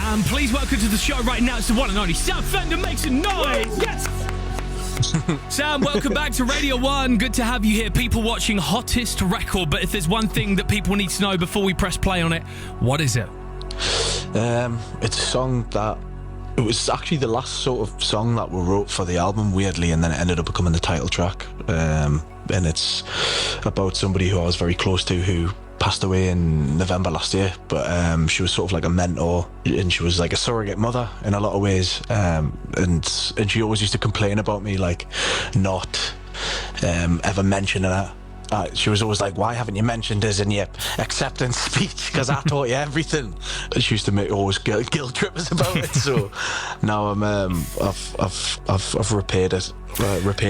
And please welcome to the show right now. It's the one and only Sam Fender. Make some noise. Yes. Sam, welcome back to Radio 1. Good to have you here. People watching, hottest record. But if there's one thing that people need to know before we press play on it, what is it? It's a song that it was actually the last sort of song that we wrote for the album, weirdly, and then it ended up becoming the title track. And it's about somebody who I was very close to who passed away in November last year, but she was sort of like a mentor, and she was like a surrogate mother in a lot of ways, and she always used to complain about me like not ever mentioning her. She was always like, why haven't you mentioned us in your acceptance speech, because I taught you everything. She used to make always guilt trip us about it. So now I've repaid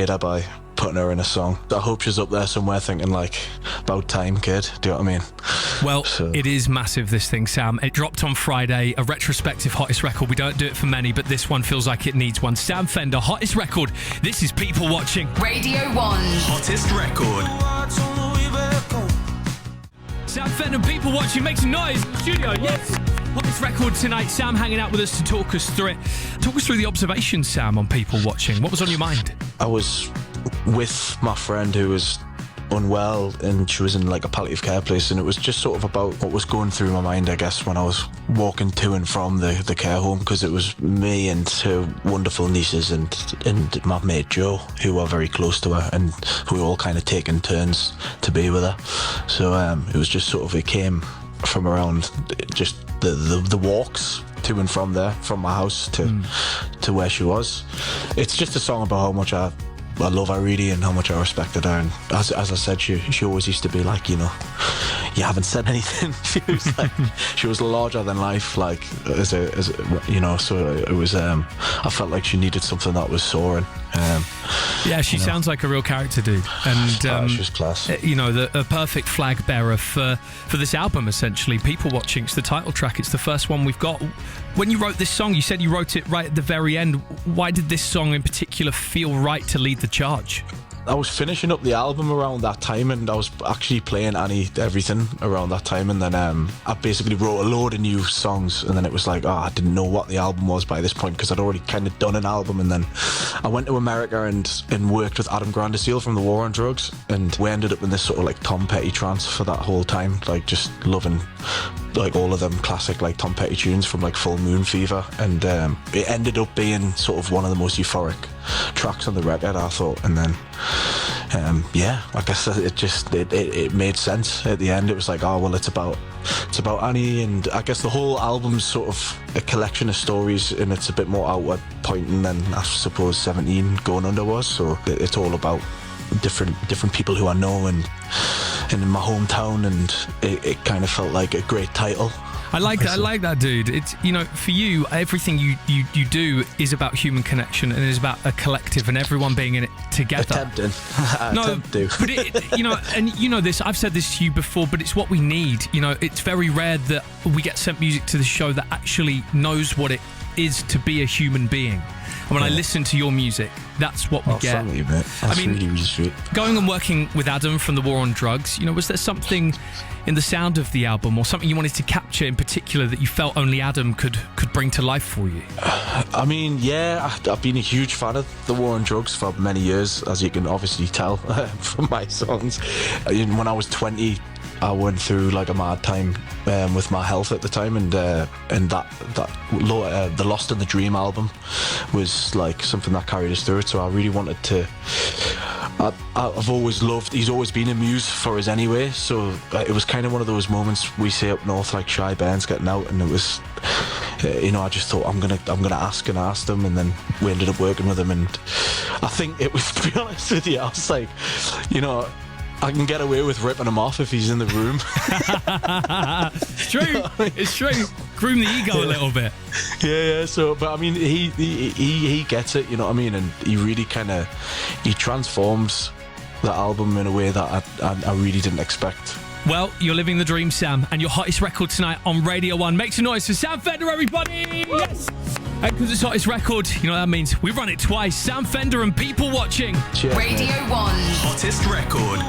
her by putting her in a song. I hope she's up there somewhere thinking like, about time, kid. Do you know what I mean? Well, it is massive, this thing, Sam. It dropped on Friday, a retrospective hottest record. We don't do it for many, but this one feels like it needs one. Sam Fender, hottest record. This is People Watching. Radio 1. Hottest record. Sam Fender, People Watching, make some noise. Studio, yes. Hottest record tonight. Sam hanging out with us to talk us through it. Talk us through the observations, Sam, on People Watching. What was on your mind? I was with my friend who was unwell, and she was in like a palliative care place, and it was just sort of about what was going through my mind, I guess, when I was walking to and from the care home, because it was me and her wonderful nieces and my mate Joe, who were very close to her and who were all kind of taking turns to be with her. So it was just sort of, it came from around just the walks to and from there, from my house to where she was. It's just a song about how much I love her really, and how much I respected her. And as I said, she always used to be like, you know, you haven't said anything. She was like, she was larger than life, like as a you know. So it was. I felt like she needed something that was soaring. Yeah, she sounds like a real character, dude. And she was class. You know, a perfect flag bearer for this album, essentially. People Watching. It's the title track. It's the first one we've got. When you wrote this song, you said you wrote it right at the very end. Why did this song in particular feel right to lead the charge? I was finishing up the album around that time, and I was actually playing Annie Everything around that time, and then I basically wrote a load of new songs, and then it was like, I didn't know what the album was by this point, because I'd already kind of done an album. And then I went to America and worked with Adam Grandiseel from the War on Drugs, and we ended up in this sort of like Tom Petty trance for that whole time, like just loving like all of them classic like Tom Petty tunes from like Full Moon Fever, and it ended up being sort of one of the most euphoric tracks on the record, I thought. And then I guess it made sense at the end. It was like, oh well, it's about Annie, and I guess the whole album's sort of a collection of stories, and it's a bit more outward pointing than I suppose 17 Going Under was. So it's all about different people who I know and in my hometown, and it kind of felt like a great title. I like that, dude. It's, you know, for you, everything you do is about human connection, and is about a collective and everyone being in it together. Attempting. But you know, and you know this, I've said this to you before, but it's what we need. You know, it's very rare that we get sent music to the show that actually knows what it is to be a human being. And when I listen to your music, that's what we get. Thank you, mate. That's really, really sweet. Going and working with Adam from the War on Drugs, you know, was there something in the sound of the album, or something you wanted to capture in particular that you felt only Adam could bring to life for you? I mean, yeah, I've been a huge fan of the War on Drugs for many years, as you can obviously tell from my songs. When I was 20, I went through like a mad time with my health at the time, and the Lost in the Dream album was like something that carried us through it. So I really wanted to. I've always loved. He's always been a muse for us anyway. So it was kind of one of those moments we say up north, like Shy Burns getting out, and it was. You know, I just thought I'm gonna ask, and I asked him, and then we ended up working with him, and I think it was, to be honest with you, I was like, you know, I can get away with ripping him off if he's in the room. It's true. You know I mean? It's true. Groom the ego a little bit. Yeah. So, but I mean, he gets it. You know what I mean? And he really he transforms the album in a way that I really didn't expect. Well, you're living the dream, Sam, and your hottest record tonight on Radio 1. Make some noise for Sam Fender, everybody! Yes! And because it's hottest record, you know what that means? We run it twice. Sam Fender and People Watching. Cheers, Radio 1. Hottest record.